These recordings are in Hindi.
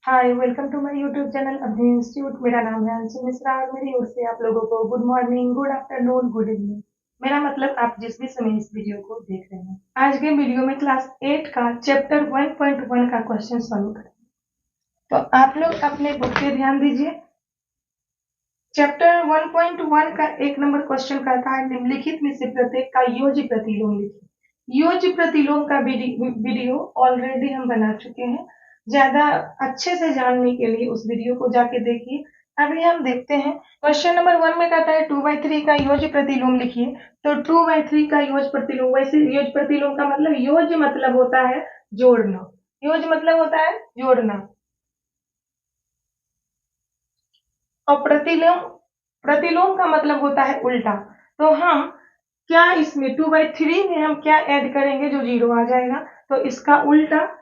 Hi, welcome to my YouTube channel Abhyudaya institute. मेरा नाम है अंशु मिश्रा और मेरी ओर से आप लोगों को good morning, good afternoon, good evening. मेरा मतलब आप जिस भी समय इस वीडियो को देख रहे हैं। आज के वीडियो में क्लास 8 का चैप्टर 1.1 का क्वेश्चन सॉल्व करें। तो आप लोग अपने बुक पे ध्यान दीजिए। चैप्टर 1.1 का 1 नंबर क्वेश्चन कहता है निम्नलिखित में से प्रत्येक का योज्य प्रतिलोम लिखिए। योज्य प्रतिलोम का वीडियो ऑलरेडी हम बना चुके हैं। ज्यादा अच्छे से जानने के लिए उस वीडियो को जाके देखिए। अभी हम देखते हैं क्वेश्चन नंबर 1 में कहता है 2/3 का योज्य प्रतिलोम लिखिए। तो 2/3 का योज्य प्रतिलोम, वैसे योज्य प्रतिलोम का मतलब योज्य मतलब होता है जोड़ना। योज्य मतलब होता है जोड़ना और प्रतिलोम का मतलब होता है उल्टा। तो हम क्या इसमें 2/3 में हम क्या ऐड करेंगे जो 0 आ जाएगा। तो इसका उल्टा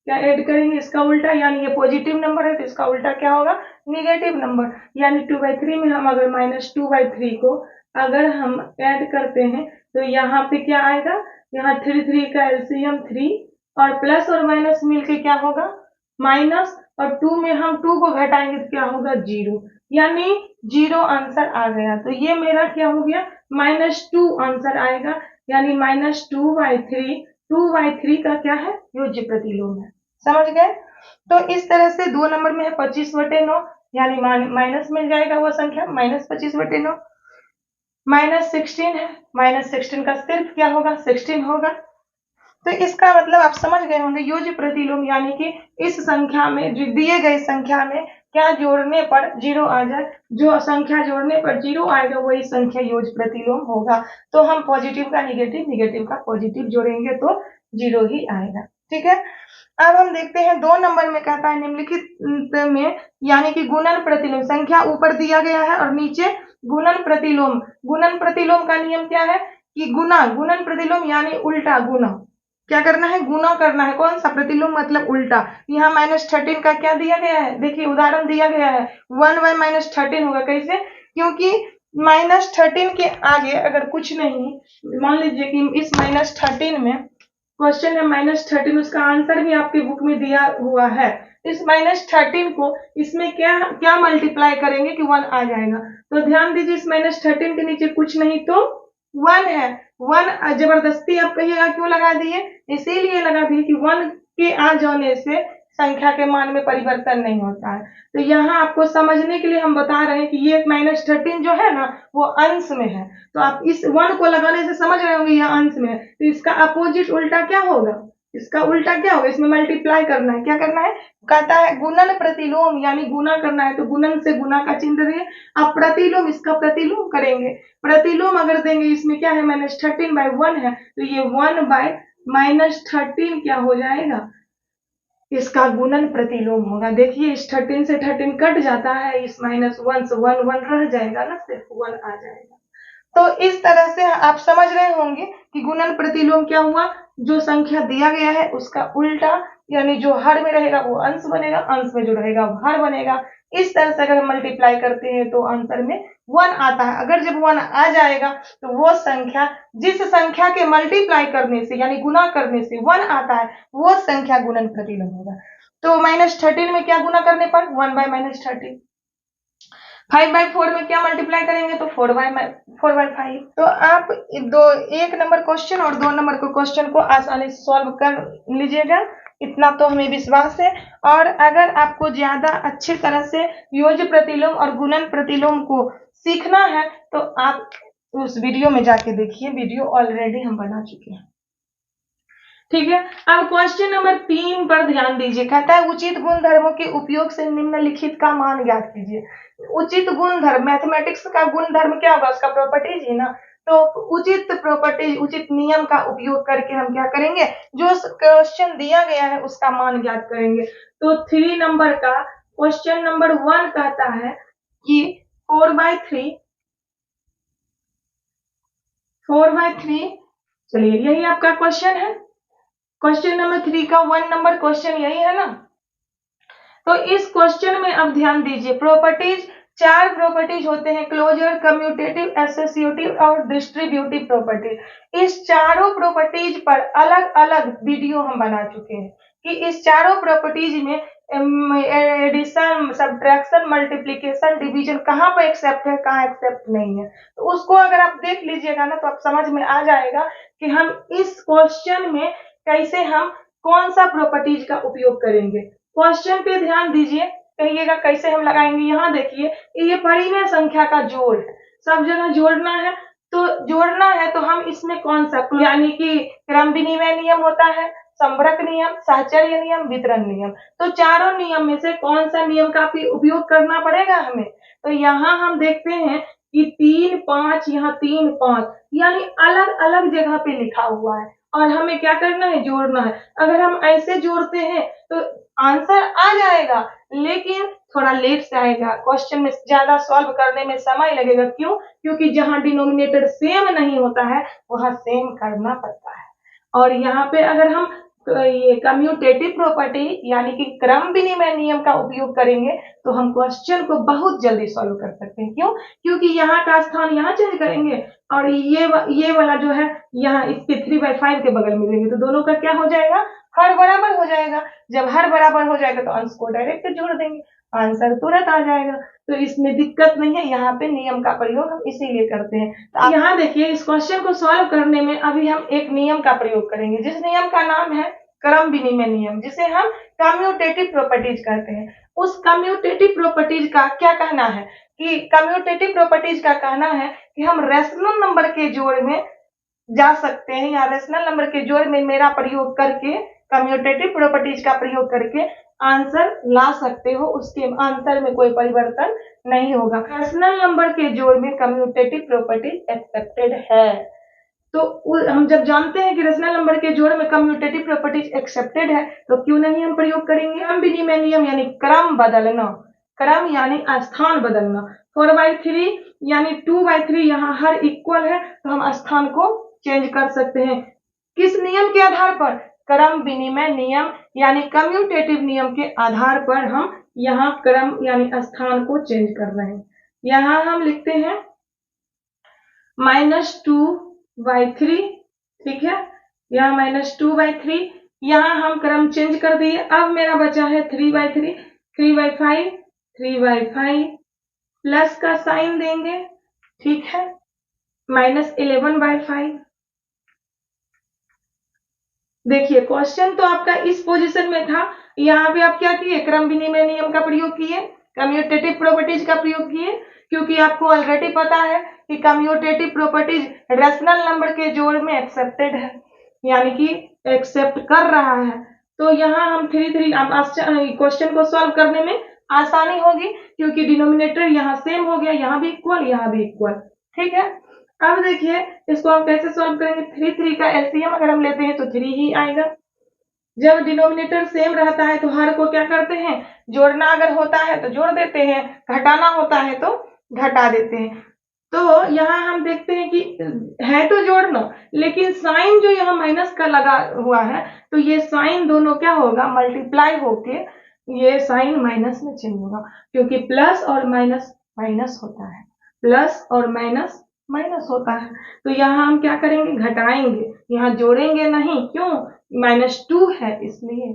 क्या ऐड करेंगे, इसका उल्टा, यानी ये पॉजिटिव नंबर है तो इसका उल्टा क्या होगा, निगेटिव नंबर। यानी 2/3 में हम अगर -2/3 को अगर हम ऐड करते हैं तो यहाँ पे क्या आएगा, यहाँ 3 का एलसीएम 3 और प्लस और माइनस मिलके क्या होगा माइनस, और 2 में हम 2 को घटाएंगे तो क्या होगा 0, यानी 0 आंसर आ गया। तो ये मेरा क्या हो गया -2 आंसर आएगा, यानी -2/3। 2/3 का क्या है, योज्य प्रतिलोम है। समझ गए। तो इस तरह से 2 नंबर में है 25/9, यानी माइनस मिल जाएगा वो संख्या -25/9। -16 है, -16 का सिर्फ क्या होगा 16 होगा। तो इसका मतलब आप समझ गए होंगे, योज्य प्रतिलोम यानी कि इस संख्या में जो दिए गए संख्या में क्या जोड़ने पर 0 आ जाए, जो संख्या जोड़ने पर 0 आएगा वही संख्या योज्य प्रतिलोम होगा। तो हम पॉजिटिव का निगेटिव, निगेटिव का पॉजिटिव जोड़ेंगे तो 0 ही आएगा। ठीक है। अब हम देखते हैं 2 नंबर में कहता है निम्नलिखित में, यानी कि गुणन प्रतिलोम, संख्या ऊपर दिया गया है और नीचे गुणन प्रतिलोम। गुणन प्रतिलोम का नियम क्या है कि गुणन प्रतिलोम यानी उल्टा गुना। क्या करना है, गुना करना है। कौन सा प्रतिलोम मतलब उल्टा। यहाँ -13 का क्या दिया गया है, देखिए उदाहरण दिया गया है 1/-13 होगा। कैसे, क्योंकि -13 के आगे अगर कुछ नहीं, मान लीजिए कि इस -13 में क्वेश्चन है -13, उसका आंसर भी आपके बुक में दिया हुआ है। इस -13 को इसमें क्या क्या मल्टीप्लाई करेंगे कि 1 आ जाएगा। तो ध्यान दीजिए इस -13 के नीचे कुछ नहीं तो 1 है। 1 जबरदस्ती आप कहिएगा क्यों लगा दिए, इसीलिए लगा दिए कि 1 के आ जाने से संख्या के मान में परिवर्तन नहीं होता है। तो यहाँ आपको समझने के लिए हम बता रहे हैं कि ये -13 जो है ना वो अंश में है। तो आप इस 1 को लगाने से समझ रहे होंगे यह अंश में है, तो इसका अपोजिट उल्टा क्या होगा, इसका उल्टा क्या होगा, इसमें मल्टीप्लाई करना है। क्या करना है, कहता है गुणन प्रतिलोम यानी गुना करना है, तो गुणन से गुना का चिन्ह दिए। अब प्रतिलोम, इसका प्रतिलोम करेंगे। प्रतिलोम अगर देंगे, इसमें क्या है -13/1 है, तो ये 1/-13 क्या हो जाएगा, इसका गुणन प्रतिलोम होगा। देखिए इस 13 से 13 कट जाता है, इस -1 से 1 1 रह जाएगा ना, सिर्फ 1 आ जाएगा। तो इस तरह से आप समझ रहे होंगे कि गुणन प्रतिलोम क्या हुआ, जो संख्या दिया गया है उसका उल्टा, यानी जो हर में रहेगा वो अंश बनेगा, अंश में जो रहेगा वो हर बनेगा। इस तरह से अगर हम मल्टीप्लाई करते हैं तो आंसर में 1 आता है। अगर जब 1 आ जाएगा तो वो संख्या, जिस संख्या के मल्टीप्लाई करने से यानी गुना करने से 1 आता है, वो संख्या गुणन प्रतिलोम होगा। तो -13 में क्या गुना करने पर 1/-13, 5/4 में क्या मल्टीप्लाई करेंगे तो 4/5। तो आप एक नंबर क्वेश्चन और 2 नंबर के क्वेश्चन को आसानी से सॉल्व कर लीजिएगा, इतना तो हमें विश्वास है। और अगर आपको ज्यादा अच्छी तरह से योज्य प्रतिलोम और गुणन प्रतिलोम को सीखना है तो आप उस वीडियो में जाके देखिए, वीडियो ऑलरेडी हम बना चुके हैं। ठीक है। अब क्वेश्चन नंबर 3 पर ध्यान दीजिए। कहता है उचित गुणधर्मों के उपयोग से निम्नलिखित का मान ज्ञात कीजिए। उचित गुणधर्म, मैथमेटिक्स का गुणधर्म क्या होगा, उसका प्रॉपर्टीज है ना। तो उचित प्रॉपर्टी, उचित नियम का उपयोग करके हम क्या करेंगे, जो क्वेश्चन दिया गया है उसका मान ज्ञात करेंगे। तो 3 नंबर का क्वेश्चन नंबर 1 कहता है कि 4/3, चलिए यही आपका क्वेश्चन है। क्वेश्चन नंबर 3 का 1 नंबर क्वेश्चन यही है ना। तो इस क्वेश्चन में अब ध्यान दीजिए, प्रॉपर्टीज 4 प्रॉपर्टीज होते हैं, क्लोजर, कम्यूटेटिव, एसोसिएटिव और डिस्ट्रीब्यूटिव प्रॉपर्टी। इस चारों प्रॉपर्टीज पर अलग अलग वीडियो हम बना चुके हैं कि इस चारों प्रॉपर्टीज में एडिशन, सब्ट्रैक्शन, मल्टीप्लिकेशन, डिवीजन कहाँ पर एक्सेप्ट है, कहाँ एक्सेप्ट नहीं है। तो उसको अगर आप देख लीजिएगा ना, तो आप समझ में आ जाएगा कि हम इस क्वेश्चन में कैसे हम कौन सा प्रॉपर्टीज का उपयोग करेंगे। क्वेश्चन पे ध्यान दीजिए, कहिएगा कैसे हम लगाएंगे। यहाँ देखिए, ये परिमेय संख्या का जोड़ है, सब जगह जोड़ना है। तो जोड़ना है तो हम इसमें कौन सा, यानी कि क्रम विनिमय नियम होता है, संभरक नियम, साहचर्य नियम, वितरण नियम। तो चारों नियम में से कौन सा नियम का उपयोग करना पड़ेगा हमें। तो यहाँ हम देखते हैं कि 3 5, यहाँ 3 5 यानी अलग अलग जगह पे लिखा हुआ है, और हमें क्या करना है, जोड़ना है। अगर हम ऐसे जोड़ते हैं तो आंसर आ जाएगा, लेकिन थोड़ा लेट से आएगा, क्वेश्चन में ज्यादा सॉल्व करने में समय लगेगा। क्यों? क्योंकि जहां डिनोमिनेटर सेम नहीं होता है वहां सेम करना पड़ता है। और यहाँ पे अगर हम ये कम्यूटेटिव प्रॉपर्टी यानी कि क्रम विनिमय नियम का उपयोग करेंगे तो हम क्वेश्चन को बहुत जल्दी सॉल्व कर सकते हैं। क्यों? क्योंकि यहाँ का स्थान यहाँ चेंज करेंगे, और ये वाला जो है यहाँ इसके 3/5 के बगल में लेंगे, तो दोनों का क्या हो जाएगा, हर बराबर हो जाएगा। जब हर बराबर हो जाएगा तो अंश को डायरेक्ट जोड़ देंगे, आंसर तुरंत आ जाएगा। तो इसमें दिक्कत नहीं है, यहाँ पे नियम का प्रयोग हम इसीलिए करते हैं। तो यहाँ देखिए, इस क्वेश्चन को सॉल्व करने में अभी हम एक नियम का प्रयोग करेंगे, जिस नियम का नाम है क्रम विनिमय नियम, जिसे हम कम्यूटेटिव प्रॉपर्टीज कहते हैं। उस कम्यूटेटिव प्रॉपर्टीज का क्या कहना है, कि कम्यूटेटिव प्रॉपर्टीज का कहना है कि हम रेशनल नंबर के जोड़ में जा सकते हैं, या रेशनल नंबर के जोड़ में मेरा प्रयोग करके, कम्यूटेटिव प्रॉपर्टीज का प्रयोग करके आंसर ला सकते हो, उसके आंसर में कोई परिवर्तन नहीं होगा। रेशनल नंबर के जोड़ में कम्यूटेटिव प्रॉपर्टीज एक्सेप्टेड है। तो हम जब जानते हैं कि रेशनल नंबर के जोड़ में कम्यूटेटिव प्रॉपर्टीज एक्सेप्टेड है, तो क्यों नहीं हम प्रयोग करेंगे। क्रम विनिमय नियम यानी क्रम बदलना, क्रम यानी स्थान बदलना। 4/3 यानी 2/3 यहाँ हर इक्वल है, तो हम स्थान को चेंज कर सकते हैं। किस नियम के आधार पर, क्रम विनिमय नियम यानी कम्यूटेटिव नियम के आधार पर हम यहाँ क्रम यानी स्थान को चेंज कर रहे हैं। यहाँ हम लिखते हैं -2/3, ठीक है, यहाँ -2/3, यहाँ हम क्रम चेंज कर दिए। अब मेरा बचा है 3/3, 3/5, 3/5 प्लस का साइन देंगे, ठीक है, -11/5। देखिए, क्वेश्चन तो आपका इस पोजीशन में था, यहाँ पे आप क्या किए, क्रम विनिमय नियम का प्रयोग किए, कम्यूटेटिव प्रॉपर्टीज का प्रयोग किए, क्योंकि आपको ऑलरेडी पता है कि कम्यूटेटिव प्रॉपर्टीज रेशनल नंबर के जोड़ में एक्सेप्टेड है, यानी कि एक्सेप्ट कर रहा है। तो यहाँ हम 3 क्वेश्चन को सॉल्व करने में आसानी होगी, क्योंकि डिनोमिनेटर यहाँ सेम हो गया, यहाँ भी इक्वल, यहाँ भी इक्वल, ठीक है। अब देखिए, इसको हम कैसे सॉल्व करेंगे। 3 का एलसीएम अगर हम लेते हैं तो 3 ही आएगा। जब डिनोमिनेटर सेम रहता है तो हर को क्या करते हैं, जोड़ना अगर होता है तो जोड़ देते हैं, घटाना होता है तो घटा देते हैं। तो यहाँ हम देखते हैं कि है तो जोड़ना, लेकिन साइन जो यहाँ माइनस का लगा हुआ है, तो ये साइन दोनों क्या होगा, मल्टीप्लाई होके ये साइन माइनस में चेंज होगा, क्योंकि प्लस और माइनस माइनस होता है, प्लस और माइनस माइनस होता है। तो यहाँ हम क्या करेंगे, घटाएंगे, यहाँ जोड़ेंगे नहीं। क्यों? -2 है इसलिए।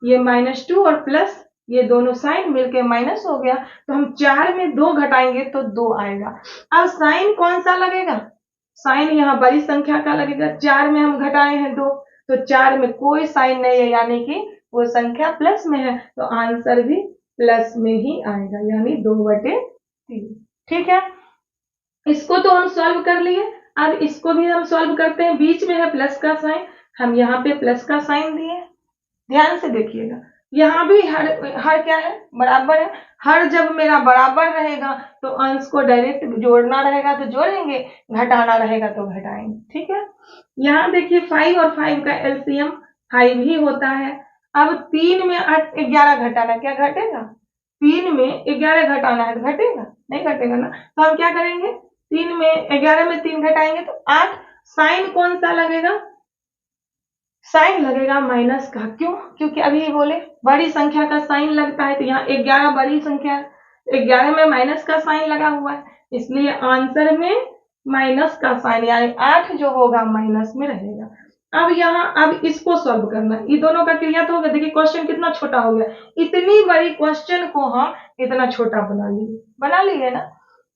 ये -2 और प्लस ये दोनों साइन मिलके माइनस हो गया, तो हम 4 में 2 घटाएंगे तो 2 आएगा। अब साइन कौन सा लगेगा, साइन यहाँ बड़ी संख्या का लगेगा। 4 में हम घटाए हैं 2, तो 4 में कोई साइन नहीं है, यानी कि वो संख्या प्लस में है, तो आंसर भी प्लस में ही आएगा, यानी 2/3, ठीक है। इसको तो हम सॉल्व कर लिए, अब इसको भी हम सॉल्व करते हैं। बीच में है प्लस का साइन, हम यहाँ पे प्लस का साइन दिए, ध्यान से देखिएगा। यहाँ भी हर क्या है, बराबर है। हर जब मेरा बराबर रहेगा तो अंश को डायरेक्ट जोड़ना रहेगा तो जोड़ेंगे, घटाना रहेगा तो घटाएंगे, ठीक है। यहाँ देखिए 5 और 5 का एलसीएम 5 ही होता है। अब 3 में 11 घटाना, क्या घटेगा, 3 में 11 घटाना है तो घटेगा, नहीं घटेगा ना। तो हम क्या करेंगे, 3 में 11 में 3 घटाएंगे तो 8। साइन कौन सा लगेगा, साइन लगेगा माइनस का। क्यों? क्योंकि अभी बोले बड़ी संख्या का साइन लगता है, तो यहाँ 11 बड़ी संख्या, 11 में माइनस का साइन लगा हुआ है, इसलिए आंसर में माइनस का साइन, यानी 8 जो होगा माइनस में रहेगा। अब यहाँ अब इसको सॉल्व करना है, ये दोनों का क्रिया तो होगा। देखिए क्वेश्चन कितना छोटा हो गया, इतनी बड़ी क्वेश्चन को हम इतना छोटा बना लिए ना,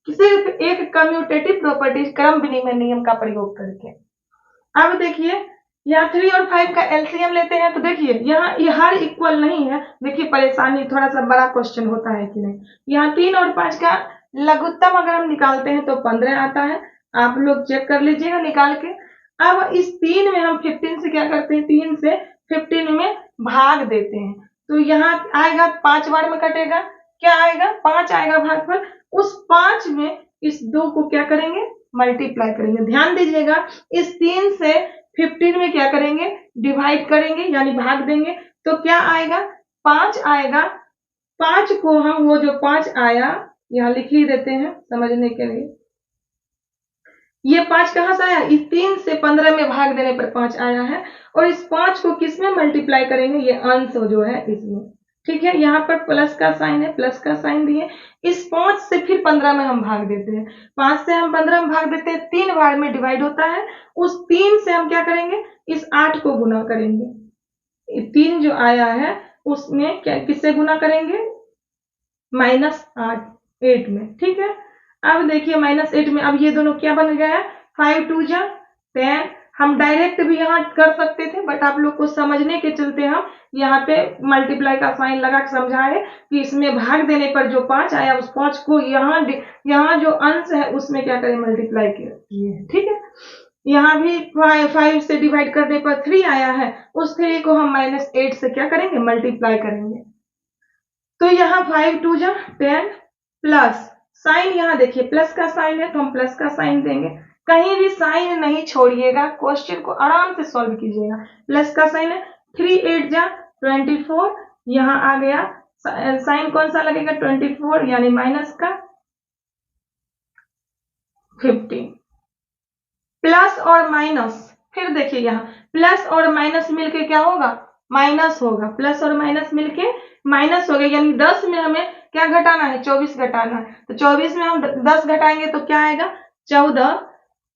सिर्फ एक कम्यूटेटिव प्रॉपर्टीज क्रम विनिमय नियम का प्रयोग करके। अब देखिए यहाँ 3 और 5 का एलसीएम लेते हैं, तो देखिए यहाँ ये हर इक्वल नहीं है। देखिए परेशानी, थोड़ा सा बड़ा क्वेश्चन होता है कि नहीं। यहाँ 3 और 5 का लघुत्तम अगर हम निकालते हैं तो 15 आता है, आप लोग चेक कर लीजिएगा निकाल के। अब इस 3 में हम 15 से क्या करते हैं, 3 से 15 में भाग देते हैं, तो यहाँ आएगा 5 बार में कटेगा, क्या आएगा 5 आएगा भागफल। उस 5 में इस 2 को क्या करेंगे, मल्टीप्लाई करेंगे। ध्यान दीजिएगा, इस 3 से 15 में क्या करेंगे, डिवाइड करेंगे यानी भाग देंगे, तो क्या आएगा 5 आएगा। 5 को हम, वो जो 5 आया यहाँ लिख ही देते हैं समझने के लिए। ये 5 कहां से आया, इस 3 से 15 में भाग देने पर 5 आया है, और इस 5 को किस में मल्टीप्लाई करेंगे, ये अंश जो है इसमें। ठीक है, यहाँ पर प्लस का साइन है, प्लस का साइन दिए। इस 5 से फिर 15 में हम भाग देते हैं, 5 से हम 15 में भाग देते हैं, 3 बार में डिवाइड होता है। उस 3 से हम क्या करेंगे, इस 8 को गुना करेंगे। 3 जो आया है उसमें क्या, किससे गुना करेंगे, -8 में। ठीक है, अब देखिए -8 में अब ये दोनों क्या बन गया है, 5 2 जा 10। हम डायरेक्ट भी यहाँ कर सकते थे, बट आप लोग को समझने के चलते हम यहाँ पे मल्टीप्लाई का साइन लगा के समझाए कि इसमें भाग देने पर जो 5 आया उस 5 को यहाँ जो अंश है उसमें क्या करें, मल्टीप्लाई किए। ठीक है, यहाँ भी 5 से डिवाइड करने पर 3 आया है, उस 3 को हम -8 से क्या करेंगे, मल्टीप्लाई करेंगे। तो यहाँ 5 2 जा 10 प्लस साइन, यहाँ देखिए प्लस का साइन है तो हम प्लस का साइन देंगे। कहीं भी साइन नहीं छोड़िएगा, क्वेश्चन को आराम से सॉल्व कीजिएगा। प्लस का साइन है, 3 8 जा 24, यहाँ आ गया साइन कौन सा लगेगा, 24 यानी माइनस का 15। प्लस और माइनस, फिर देखिए यहाँ प्लस और माइनस मिलके क्या होगा, माइनस होगा। प्लस और माइनस मिलके माइनस हो गया, यानी 10 में हमें क्या घटाना है, 24 घटाना है। तो 24 में हम 10 घटाएंगे तो क्या आएगा, 14।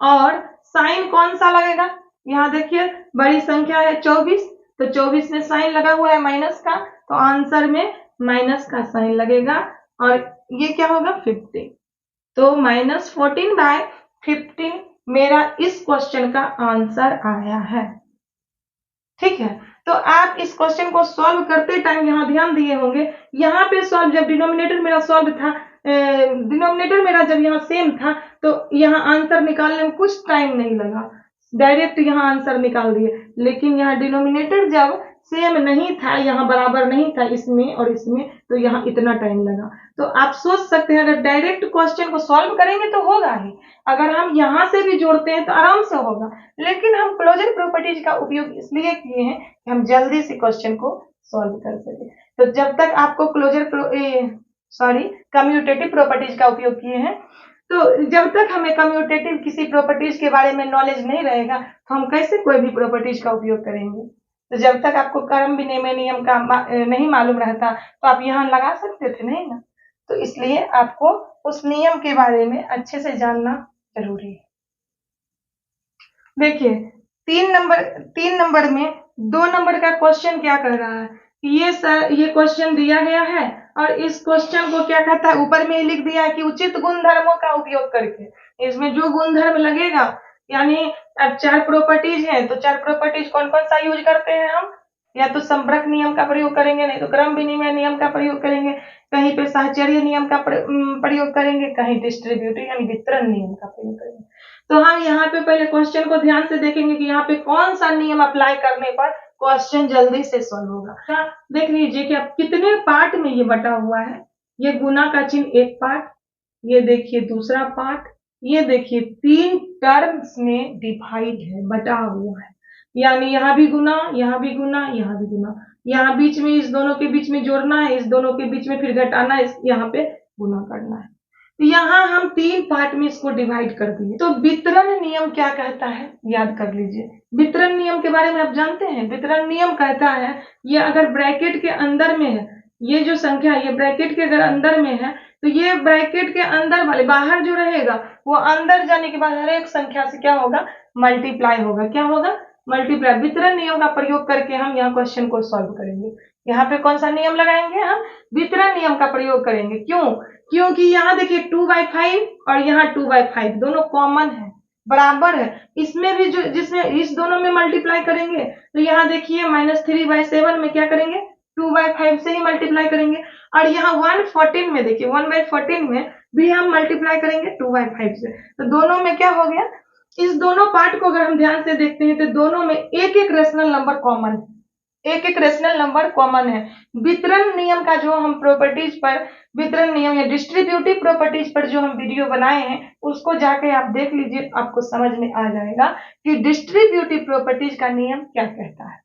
और साइन कौन सा लगेगा, यहाँ देखिए बड़ी संख्या है 24, तो 24 में साइन लगा हुआ है माइनस का, तो आंसर में माइनस का साइन लगेगा, और ये क्या होगा 50। तो -14/15 मेरा इस क्वेश्चन का आंसर आया है। ठीक है, तो आप इस क्वेश्चन को सॉल्व करते टाइम यहाँ ध्यान दिए होंगे, यहाँ पे सॉल्व जब डिनोमिनेटर मेरा सॉल्व था, डिनोमिनेटर मेरा जब यहाँ सेम था, तो यहाँ आंसर निकालने में कुछ टाइम नहीं लगा, डायरेक्ट यहाँ आंसर निकाल दिए। लेकिन यहाँ डिनोमिनेटर जब सेम नहीं था, यहाँ बराबर नहीं था इसमें और इसमें, तो यहाँ इतना टाइम लगा। तो आप सोच सकते हैं अगर डायरेक्ट क्वेश्चन को सॉल्व करेंगे तो होगा ही, अगर हम यहाँ से भी जोड़ते हैं तो आराम से होगा। लेकिन हम क्लोजर प्रॉपर्टीज का उपयोग इसलिए किए हैं कि हम जल्दी से क्वेश्चन को सॉल्व कर सके। तो जब तक आपको कम्यूटेटिव प्रॉपर्टीज का उपयोग किए हैं, तो जब तक हमें कम्यूटेटिव किसी प्रॉपर्टीज के बारे में नॉलेज नहीं रहेगा तो हम कैसे कोई भी प्रॉपर्टीज का उपयोग करेंगे। तो जब तक आपको क्रम विनिमय नियम का नहीं मालूम रहता तो आप यहाँ लगा सकते थे नहीं ना। तो इसलिए आपको उस नियम के बारे में अच्छे से जानना जरूरी है। देखिए 3 नंबर में 2 नंबर का क्वेश्चन क्या कर रहा है, ये क्वेश्चन दिया गया है और इस क्वेश्चन को क्या कहता है, ऊपर में ही लिख दिया है कि उचित गुणधर्मों का उपयोग करके इसमें जो गुणधर्म लगेगा, यानी अब 4 प्रॉपर्टीज हैं तो 4 प्रॉपर्टीज कौन कौन सा यूज करते हैं हम, या तो संपर्क नियम का प्रयोग करेंगे, नहीं तो क्रम विनिमय नियम का प्रयोग करेंगे, कहीं पे साहचर्य नियम का प्रयोग करेंगे, कहीं डिस्ट्रीब्यूटिव यानी वितरण नियम का प्रयोग करेंगे। तो हम यहाँ पे पहले क्वेश्चन को ध्यान से देखेंगे कि यहाँ पे कौन सा नियम अप्लाई करने पर क्वेश्चन जल्दी से सॉल्व होगा। देख लीजिए कि अब कितने पार्ट में ये बटा हुआ है। ये गुना का चिन्ह एक पार्ट, ये देखिए दूसरा पार्ट, ये देखिए 3 टर्म्स में डिवाइड है, बटा हुआ है, यानी यहाँ भी गुना, यहाँ भी गुना, यहाँ भी गुना, यहाँ बीच में इस दोनों के बीच में जोड़ना है, इस दोनों के बीच में फिर घटाना है, यहाँ पे गुना करना है। यहाँ हम 3 पार्ट में इसको डिवाइड कर दिए। तो वितरण नियम क्या कहता है, याद कर लीजिए। वितरण नियम के बारे में आप जानते हैं। वितरण नियम कहता है ये अगर ब्रैकेट के अंदर में है, ये जो संख्या ये ब्रैकेट के अगर अंदर में है तो ये ब्रैकेट के अंदर वाले, बाहर जो रहेगा वो अंदर जाने के बाद हर एक संख्या से क्या होगा, मल्टीप्लाई होगा। क्या होगा, मल्टीप्लाई, वितरण नियम का प्रयोग करके हम यहाँ क्वेश्चन को सॉल्व करेंगे। यहाँ पे कौन सा नियम लगाएंगे? हम वितरण नियम का प्रयोग करेंगे। क्यों? क्योंकि यहाँ देखिए 2/5 और यहाँ 2/5 दोनों कॉमन है, बराबर है। इसमें भी जो जिसमें इस दोनों में मल्टीप्लाई करेंगे तो यहाँ देखिए -3/7 में क्या करेंगे? 2/5 से ही मल्टीप्लाई करेंगे। और यहाँ 1/14 में देखिए 1/14 में भी हम मल्टीप्लाई करेंगे 2/5 से। तो दोनों में क्या हो गया? इस दोनों पार्ट को अगर हम ध्यान से देखते हैं तो दोनों में एक एक रेशनल नंबर कॉमन है, एक एक रेशनल नंबर कॉमन है। वितरण नियम का जो हम प्रॉपर्टीज पर, वितरण नियम या डिस्ट्रीब्यूटिव प्रॉपर्टीज पर जो हम वीडियो बनाए हैं उसको जाके आप देख लीजिए, आपको समझ में आ जाएगा कि डिस्ट्रीब्यूटिव प्रॉपर्टीज का नियम क्या कहता है।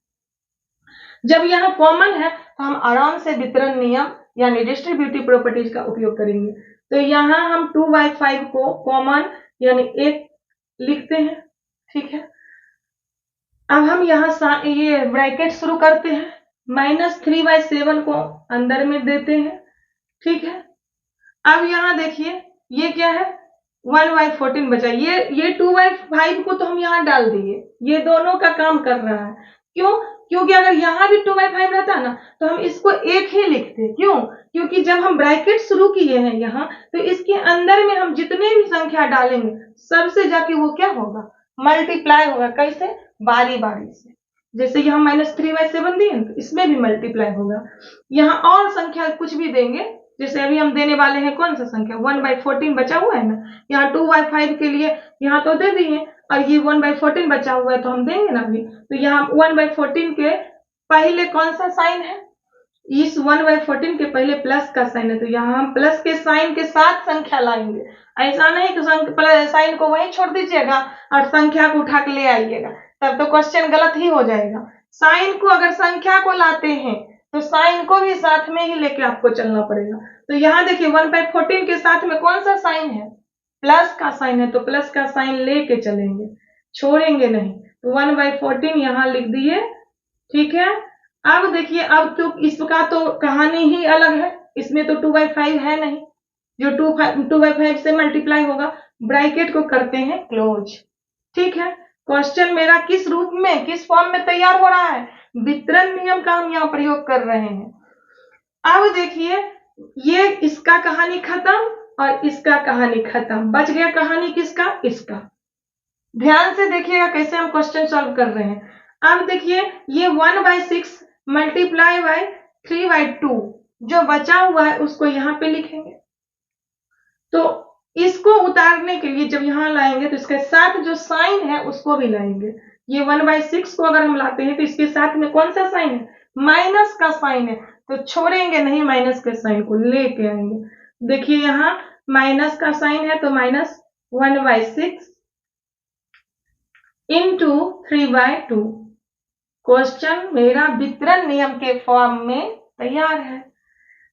जब यहाँ कॉमन है तो हम आराम से वितरण नियम यानी डिस्ट्रीब्यूटिव प्रॉपर्टीज का उपयोग करेंगे। तो यहाँ हम 2/5 को कॉमन यानी एक लिखते हैं, ठीक है। अब हम यहाँ ये ब्रैकेट शुरू करते हैं, -3/7 को अंदर में देते हैं, ठीक है। अब यहाँ देखिए ये क्या है? 1/14 बचा। ये 2/5 को तो हम यहाँ डाल दिए, ये दोनों का काम कर रहा है। क्यों? क्योंकि अगर यहाँ भी 2/5 रहता ना तो हम इसको एक ही लिखते। क्यों? क्योंकि जब हम ब्रैकेट शुरू किए हैं यहाँ तो इसके अंदर में हम जितने भी संख्या डालेंगे सबसे जाके वो क्या होगा? मल्टीप्लाई होगा। कैसे? बारी बारी से। जैसे यहाँ -3/7 दिए तो इसमें भी मल्टीप्लाई होगा। यहाँ और संख्या कुछ भी देंगे, जैसे अभी हम देने वाले हैं कौन सा संख्या? 1/14 बचा हुआ है ना, यहाँ 2/5 के लिए यहाँ तो दे दिए और ये 1/14 बचा हुआ है तो हम देंगे ना अभी। तो यहाँ 1/14 के पहले कौन सा साइन है? इस 1/14 के पहले प्लस का साइन है, तो यहाँ हम प्लस के साइन के साथ संख्या लाएंगे। ऐसा नहीं कि साइन को वहीं छोड़ दीजिएगा और संख्या को उठा के ले आइएगा, तब तो क्वेश्चन गलत ही हो जाएगा। साइन को अगर संख्या को लाते हैं तो साइन को भी साथ में ही लेके आपको चलना पड़ेगा। तो यहाँ देखिए 1/14 के साथ में कौन सा साइन है? प्लस का साइन है, तो प्लस का साइन लेके चलेंगे, छोड़ेंगे नहीं। तो 1/14 यहाँ लिख दिए, ठीक है। अब देखिए, अब तो इसका तो कहानी ही अलग है, इसमें तो 2/5 है नहीं, जो 2/5 से मल्टीप्लाई होगा। ब्रैकेट को करते हैं क्लोज, ठीक है। क्वेश्चन मेरा किस रूप में, किस फॉर्म में तैयार हो रहा है? वितरण नियम का हम यहाँ प्रयोग कर रहे हैं। अब देखिए, ये इसका कहानी खत्म और इसका कहानी खत्म, बच गया कहानी किसका? इसका। ध्यान से देखिएगा कैसे हम क्वेश्चन सॉल्व कर रहे हैं। अब देखिए, ये 1/6 मल्टीप्लाई बाय 3/2 जो बचा हुआ है उसको यहाँ पे लिखेंगे। तो इसको उतारने के लिए जब यहाँ लाएंगे तो इसके साथ जो साइन है उसको भी लाएंगे। ये 1/6 को अगर हम लाते हैं तो इसके साथ में कौन सा साइन है? माइनस का साइन है, तो छोड़ेंगे नहीं, माइनस के साइन को लेके आएंगे। देखिए यहाँ माइनस का साइन है तो -1/6 इंटू 3/2। क्वेश्चन मेरा वितरण नियम के फॉर्म में तैयार है।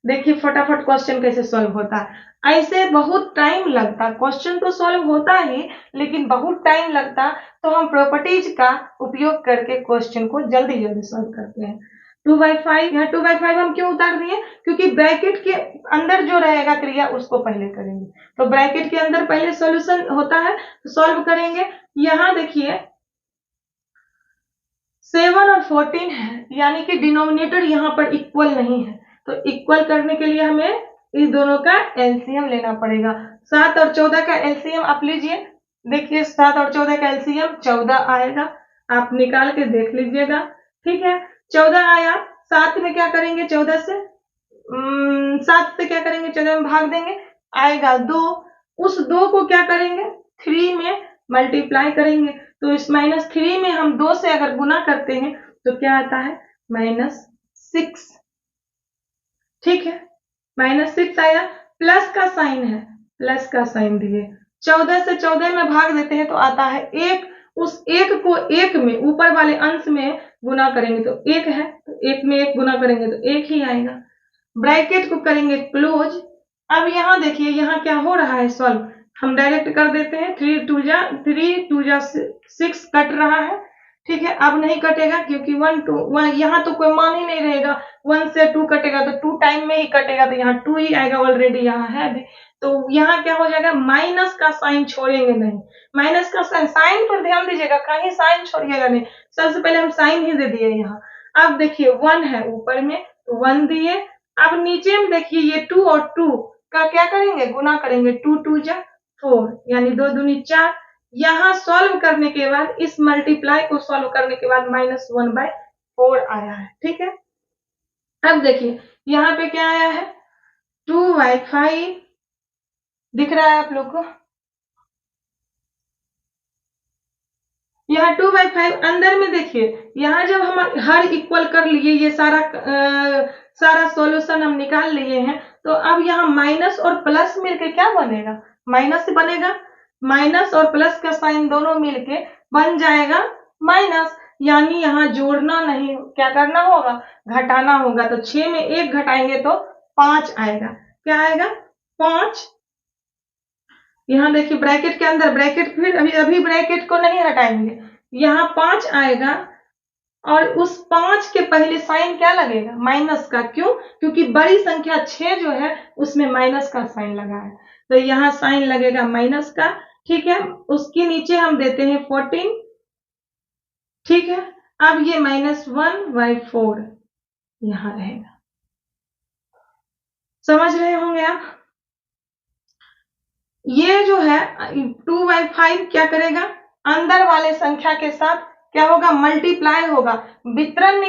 देखिए फटाफट क्वेश्चन कैसे सॉल्व होता है। ऐसे बहुत टाइम लगता, क्वेश्चन तो सॉल्व होता ही लेकिन बहुत टाइम लगता, तो हम प्रॉपर्टीज का उपयोग करके क्वेश्चन को जल्दी जल्दी सॉल्व करते हैं। 2/5, यहाँ 2/5 हम क्यों उतार दिए? क्योंकि ब्रैकेट के अंदर जो रहेगा क्रिया उसको पहले करेंगे, तो ब्रैकेट के अंदर पहले सॉल्यूशन होता है तो सॉल्व करेंगे। यहाँ देखिए 7 और 14 है, यानी कि डिनोमिनेटर यहाँ पर इक्वल नहीं है, तो इक्वल करने के लिए हमें इस दोनों का एलसीएम लेना पड़ेगा। 7 और 14 का एलसीएम आप लीजिए। देखिए 7 और 14 का एलसीएम 14 आएगा, आप निकाल के देख लीजिएगा, ठीक है। 14 आया, 7 में क्या करेंगे? 14 से 7 से क्या करेंगे? 14 में भाग देंगे, आएगा 2। उस 2 को क्या करेंगे? 3 में मल्टीप्लाई करेंगे, तो इस -3 में हम 2 से अगर गुना करते हैं तो क्या आता है? -6, ठीक है। -6 आया, प्लस का साइन है, प्लस का साइन दिए। 14 से 14 में भाग देते हैं तो आता है 1। उस 1 को 1 में ऊपर वाले अंश में गुना करेंगे तो 1 है, तो 1 में 1 गुना करेंगे तो 1 ही आएगा। ब्रैकेट को करेंगे क्लोज। अब यहाँ देखिए, यहाँ क्या हो रहा है सॉल्व, हम डायरेक्ट कर देते हैं। 3 2 जा 6 कट रहा है, ठीक है, अब नहीं कटेगा क्योंकि 1 2 यहाँ तो कोई मान ही नहीं रहेगा। 1 से 2 कटेगा तो 2 टाइम में ही कटेगा, तो यहाँ 2 ही आएगा, ऑलरेडी यहाँ है भी। तो यहाँ क्या हो जाएगा, माइनस का साइन छोड़ेंगे नहीं, माइनस का साइन पर ध्यान दीजिएगा, कहीं साइन छोड़िएगा नहीं। सबसे पहले हम साइन ही दे दिए यहाँ। अब देखिए 1 है ऊपर में, तो 1 दिए। अब नीचे में देखिए ये 2 और 2 का क्या करेंगे, गुना करेंगे। 2 2 जा 4, यानी 2 दूनी 4। यहाँ सॉल्व करने के बाद, इस मल्टीप्लाई को सॉल्व करने के बाद -1/4 आया है। ठीक है, अब देखिए यहाँ पे क्या आया है, 2/5 दिख रहा है आप लोग को। यहाँ 2/5 अंदर में देखिए, यहाँ जब हम हर इक्वल कर लिए, ये सारा सॉल्यूशन हम निकाल लिए हैं, तो अब यहाँ माइनस और प्लस मिलके क्या बनेगा, माइनस बनेगा। माइनस और प्लस का साइन दोनों मिलके बन जाएगा माइनस, यानी यहाँ जोड़ना नहीं, क्या करना होगा, घटाना होगा। तो 6 में 1 घटाएंगे तो 5 आएगा। क्या आएगा, 5। यहाँ देखिए ब्रैकेट के अंदर, ब्रैकेट फिर अभी ब्रैकेट को नहीं हटाएंगे, यहाँ 5 आएगा और उस 5 के पहले साइन क्या लगेगा, माइनस का। क्यों, क्योंकि बड़ी संख्या 6 जो है उसमें माइनस का साइन लगा है, तो यहाँ साइन लगेगा माइनस का। ठीक है, उसके नीचे हम देते हैं 14। ठीक है, अब ये -1/4 यहाँ रहेगा। समझ रहे होंगे आप। ये जो है 2/5 क्या करेगा, अंदर वाले संख्या के साथ क्या होगा, मल्टीप्लाई होगा। वितरण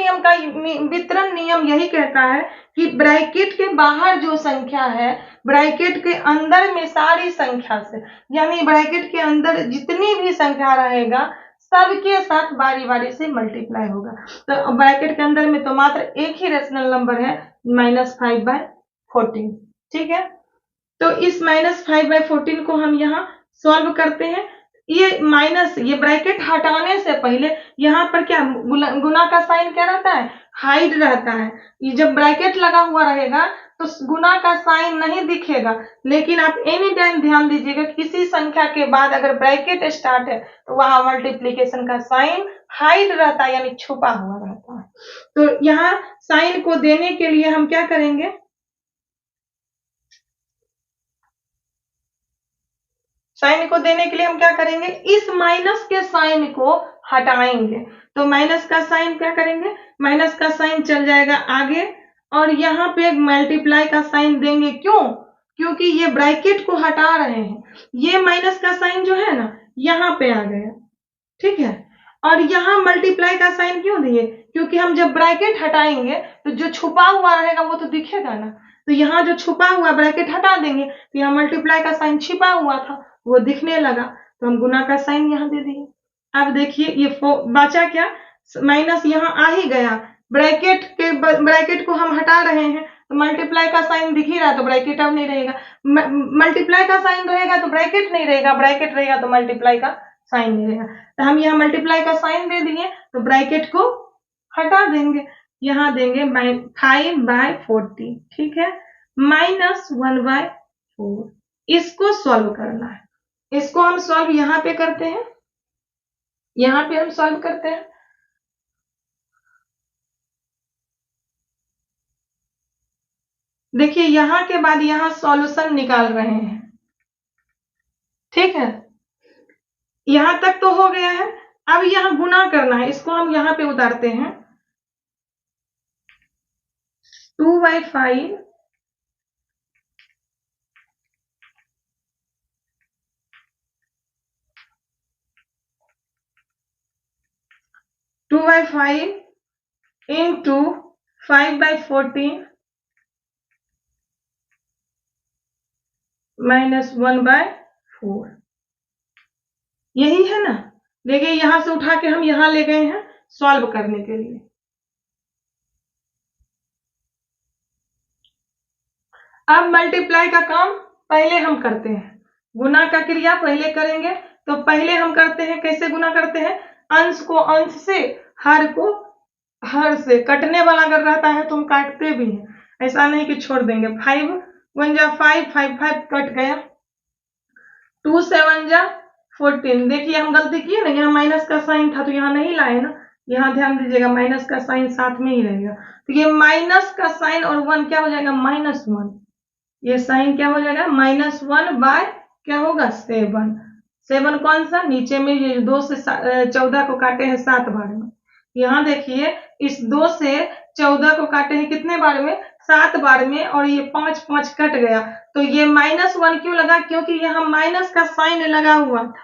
नियम यही कहता है कि ब्रैकेट के बाहर जो संख्या है, ब्रैकेट के अंदर में सारी संख्या से, यानी ब्रैकेट के अंदर जितनी भी संख्या रहेगा सबके साथ बारी बारी से मल्टीप्लाई होगा। तो ब्रैकेट के अंदर में तो मात्र एक ही रेशनल नंबर है, -5/14। ठीक है, तो इस -5/14 को हम यहाँ सॉल्व करते हैं। ये माइनस, ये ब्रैकेट हटाने से पहले यहाँ पर क्या गुना का साइन क्या रहता है, हाइड रहता है। ये जब ब्रैकेट लगा हुआ रहेगा तो गुना का साइन नहीं दिखेगा, लेकिन आप एनी टाइम ध्यान दीजिएगा, किसी संख्या के बाद अगर ब्रैकेट स्टार्ट है तो वहां मल्टीप्लीकेशन का साइन हाइड रहता है, यानी छुपा हुआ रहता है। तो यहाँ साइन को देने के लिए हम क्या करेंगे, साइन को देने के लिए हम क्या करेंगे, इस माइनस के साइन को हटाएंगे। तो माइनस का साइन क्या करेंगे, माइनस का साइन चल जाएगा आगे, और यहाँ पे एक मल्टीप्लाई का साइन देंगे। क्यों, क्योंकि ये ब्रैकेट को हटा रहे हैं, ये माइनस का साइन जो है ना यहाँ पे आ गया। ठीक है, और यहाँ मल्टीप्लाई का साइन क्यों दिए, क्योंकि हम जब ब्रैकेट हटाएंगे तो जो छुपा हुआ रहेगा वो तो दिखेगा ना, तो यहाँ जो छुपा हुआ ब्रैकेट हटा देंगे तो यहाँ मल्टीप्लाई का साइन छिपा हुआ था वो दिखने लगा, तो हम गुना का साइन यहाँ दे दिए। अब देखिए ये बचा क्या, माइनस यहाँ आ ही गया, ब्रैकेट को हम हटा रहे हैं तो मल्टीप्लाई का साइन दिख ही रहा, तो ब्रैकेट अब नहीं रहेगा। मल्टीप्लाई का साइन रहेगा तो ब्रैकेट नहीं रहेगा, ब्रैकेट रहेगा तो मल्टीप्लाई का साइन नहीं रहेगा। तो हम यहाँ मल्टीप्लाई का साइन दे दिए, तो ब्रैकेट को हटा देंगे, यहाँ देंगे 5/40। ठीक है, -1/4। इसको सॉल्व करना है, इसको हम सॉल्व यहाँ पे करते हैं, यहाँ पे हम सॉल्व करते हैं। देखिए यहाँ के बाद यहाँ सॉल्यूशन निकाल रहे हैं। ठीक है, यहां तक तो हो गया है। अब यहाँ गुना करना है, इसको हम यहाँ पे उतारते हैं। 2/5 into 5/14 -1/4, यही है ना। देखिए यहां से उठा के हम यहाँ ले गए हैं सॉल्व करने के लिए। अब मल्टीप्लाई का काम पहले हम करते हैं, गुना का क्रिया पहले करेंगे। तो पहले हम करते हैं, कैसे गुना करते हैं, अंश को अंश से, हर को हर से। कटने वाला अगर रहता है तो हम काटते भी हैं, ऐसा नहीं कि छोड़ देंगे। 5 1 जा 5, 5 5 कट गया, 2 7 जा 14। देखिए हम गलती किए ना, यहाँ माइनस का साइन था तो यहाँ नहीं लाए ना, यहाँ ध्यान दीजिएगा माइनस का साइन साथ में ही रहेगा, तो ये माइनस का साइन और 1 क्या हो जाएगा, -1। ये साइन क्या हो जाएगा, -1 बाय क्या होगा, 7। 7 कौन सा, नीचे में ये 2 से 14 को काटे हैं 7 बार में। यहाँ देखिए इस 2 से 14 को काटे हैं कितने बार में, 7 बार में, और ये 5 5 कट गया, तो ये -1 क्यों लगा, क्योंकि यहाँ माइनस का साइन लगा हुआ था,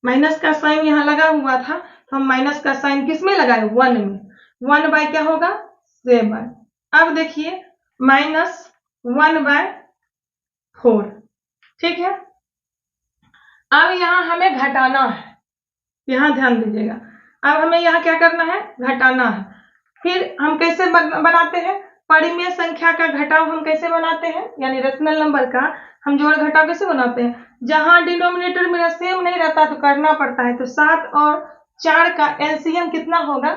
माइनस का साइन यहाँ लगा हुआ था, तो हम माइनस का साइन किस में लगाए, 1 में। 1 बाय क्या होगा, 7। अब देखिए -1/4, ठीक है। अब यहाँ हमें घटाना है, यहाँ ध्यान दीजिएगा, अब हमें यहाँ क्या करना है, घटाना है। फिर हम कैसे बनाते हैं, परिमेय संख्या का घटाव हम कैसे बनाते हैं, यानी रेशनल नंबर का हम जोड़ घटाव कैसे बनाते हैं, जहां डिनोमिनेटर मेरा सेम नहीं रहता तो करना पड़ता है। तो 7 और 4 का एलसीएम कितना होगा,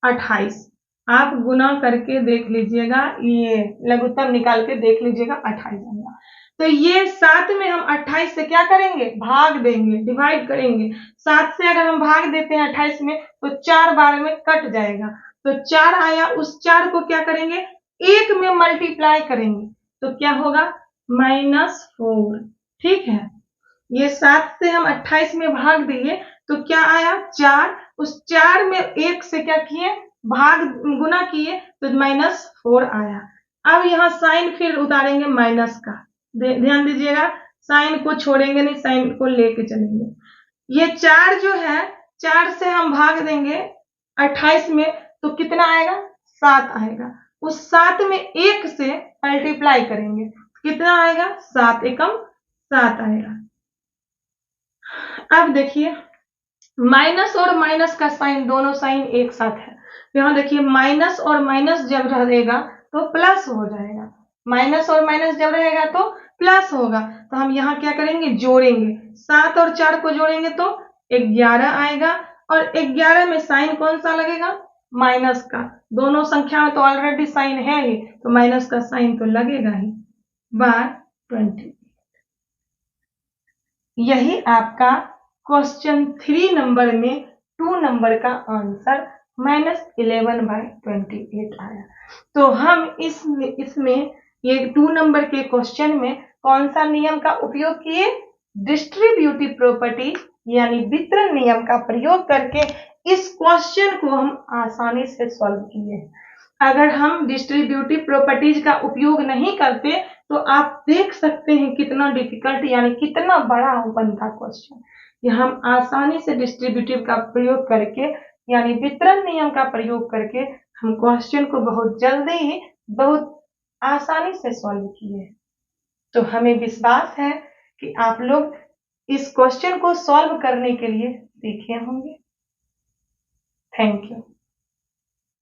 28। आप गुना करके देख लीजिएगा, ये लघुत्तम निकाल के देख लीजिएगा, 28 आएगा। तो ये 7 में हम 28 से क्या करेंगे, भाग देंगे, डिवाइड करेंगे। 7 से अगर हम भाग देते हैं 28 में तो 4 बार में कट जाएगा, तो 4 आया, उस 4 को क्या करेंगे, 1 में मल्टीप्लाई करेंगे, तो क्या होगा, -4, ठीक है। ये 7 से हम 28 में भाग दिए तो क्या आया, 4, उस 4 में 1 से क्या किए, भाग गुना किए तो -4 आया। अब यहाँ साइन फिर उतारेंगे माइनस का, ध्यान दीजिएगा, साइन को छोड़ेंगे नहीं, साइन को लेके चलेंगे। ये 4 जो है, 4 से हम भाग देंगे 28 में तो कितना आएगा, 7 आएगा। उस 7 में 1 से मल्टीप्लाई करेंगे, कितना आएगा, 7 एकम 7 आएगा। अब देखिए माइनस और माइनस का साइन, दोनों साइन एक साथ है। यहाँ देखिए माइनस और माइनस जब रहेगा तो प्लस हो जाएगा, माइनस और माइनस जब रहेगा तो प्लस होगा। तो हम यहाँ क्या करेंगे, जोड़ेंगे, 7 और 4 को जोड़ेंगे तो 11 आएगा, और 11 में साइन कौन सा लगेगा, माइनस का। दोनों संख्या में तो ऑलरेडी साइन है ही, तो माइनस का साइन तो लगेगा ही, बाय 20। यही आपका क्वेश्चन 3 नंबर में 2 नंबर का आंसर -11/28 आया। तो हम इसमें ये 2 नंबर के क्वेश्चन में कौन सा नियम का उपयोग किए, डिस्ट्रीब्यूटिव प्रॉपर्टी यानी वितरण नियम का प्रयोग करके इस क्वेश्चन को हम आसानी से सॉल्व किए। अगर हम डिस्ट्रीब्यूटिव प्रॉपर्टीज का उपयोग नहीं करते तो आप देख सकते हैं कितना डिफिकल्ट यानी कितना बड़ा बनता क्वेश्चन। ये हम आसानी से डिस्ट्रीब्यूटिव का प्रयोग करके यानी वितरण नियम का प्रयोग करके हम क्वेश्चन को बहुत जल्दी ही बहुत आसानी से सॉल्व किए। तो हमें विश्वास है कि आप लोग इस क्वेश्चन को सॉल्व करने के लिए सीखे होंगे। Thank you.